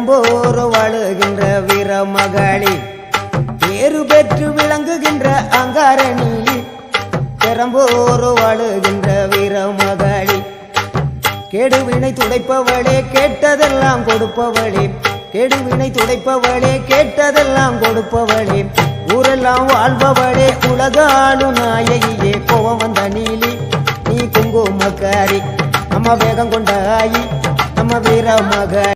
பெரம்போர் வாழுகின்ற வீரமகளி பேரு பெற்று விளங்குகின்ற அங்காரணி பெரம்போர் வாழுகின்ற வீரமகளி கேடுவினை துடைப்பவளே கேட்டதெல்லாம் கொடுப்பவளே கேடுவினை துடைப்பவளே கேட்டதெல்லாம் கொடுப்பவளே ஊரெல்லாம் வாழ்பவளே உலகாளும் நாயகியே கோவம் வந்த நீலி நீ குங்குமக்காரி நம்ம வேகம் கொண்ட ஆயி நம்ம வீரமகளி